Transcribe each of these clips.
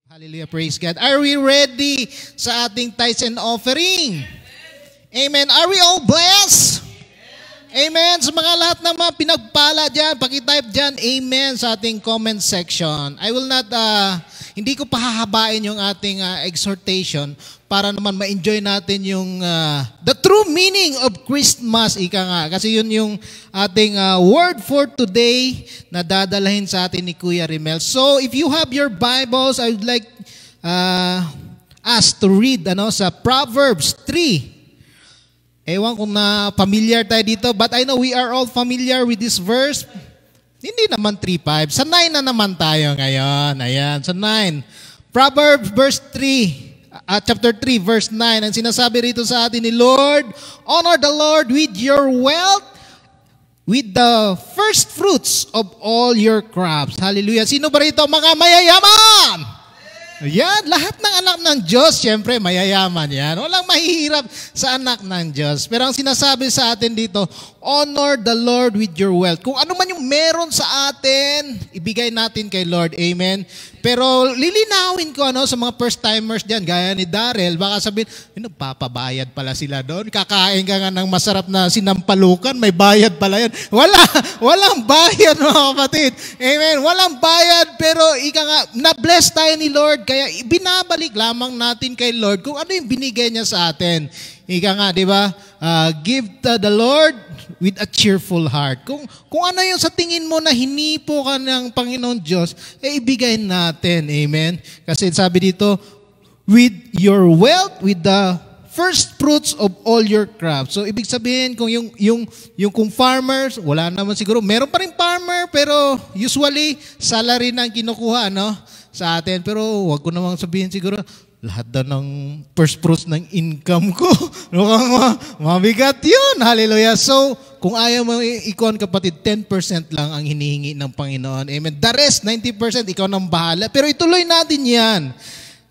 Hallelujah, praise God. Are we ready sa ating tithes and offering? Amen. Are we all blessed? Amen. Sa mga lahat na mga pinagpala dyan, pakitype dyan, amen sa ating comment section. I will not, hindi ko pahahabain yung ating exhortation para naman ma-enjoy natin yung the true meaning of Christmas, ika nga. Kasi yun yung ating word for today na dadalahin sa atin ni Kuya Rimel. So, if you have your Bibles, I would like us to read sa Proverbs 3. Ewan kung na familiar tayo dito, but I know we are all familiar with this verse. Hindi naman 3:5. Sa 9 na naman tayo ngayon. Ayan, sa 9. Proverbs chapter 3, verse 9. Ang sinasabi rito sa atin ni Lord, honor the Lord with your wealth, with the first fruits of all your crops. Hallelujah. Sino ba rito? Mga mayayaman! Yan, lahat ng anak ng Diyos, siyempre mayayaman yan. Walang mahihirap sa anak ng Diyos. Pero ang sinasabi sa atin dito, honor the Lord with your wealth. Kung ano man yung meron sa atin, ibigay natin kay Lord. Amen. Pero lilinawin ko sa mga first-timers dyan, gaya ni Darrell, baka sabihin, nagpapabayad pala sila doon. Kakain ka nga ng masarap na sinampalukan, may bayad pala yan. Walang bayad mga kapatid. Amen. Walang bayad, pero na-bless tayo ni Lord, kaya binabalik lamang natin kay Lord kung ano yung binigay niya sa atin. Di ba? Give to the Lord with a cheerful heart. Kung ano yung sa tingin mo na hinipo ka ng Panginoon Diyos, ibigay natin. Amen? Kasi sabi dito, with your wealth, with the first fruits of all your crops. So, ibig sabihin, kung kung farmers, wala naman siguro. Meron pa rin farmer, pero usually, salary na ang kinukuha, sa atin. Pero, wag ko namang sabihin siguro, lahat daw ng first fruits ng income ko. Mabigat yun. Hallelujah. So, kung ayaw mo ikon kapatid, 10% lang ang hinihingi ng Panginoon. Amen. The rest, 90%, ikaw nang bahala. Pero ituloy natin yan.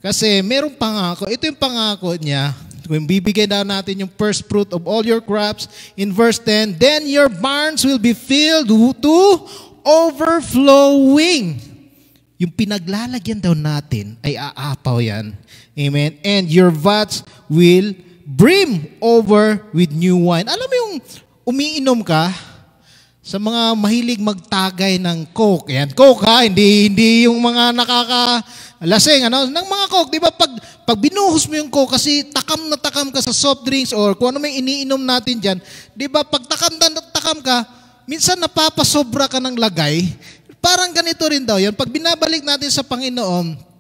Kasi merong pangako. Ito yung pangako niya. Kung bibigay daw natin yung first fruit of all your crops, in verse 10, then your barns will be filled to overflowing. Yung pinaglalagyan daw natin ay aapaw yan. Amen. And your vats will brim over with new wine. Alam mo yung umiinom ka sa mga mahilig magtagay ng Coke. Yan, Coke ha, hindi yung mga nakakalasing, ng mga Coke. Di ba pag binuhos mo yung Coke kasi takam na takam ka sa soft drinks or kung ano may iniinom natin dyan, di ba pag takam na takam ka, minsan napapasobra ka ng lagay. Parang ganito rin daw yun. Pag binabalik natin sa Panginoon,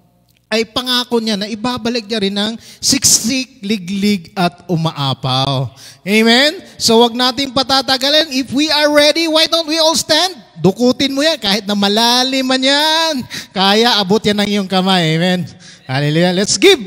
ay pangako niya na ibabalik niya rin ng siksik, liglig at umaapaw. Amen? So wag nating patatagalin. If we are ready, why don't we all stand? Dukutin mo yan. Kahit na malalim man yan, kaya abot yan ng iyong kamay. Amen? Hallelujah. Let's give.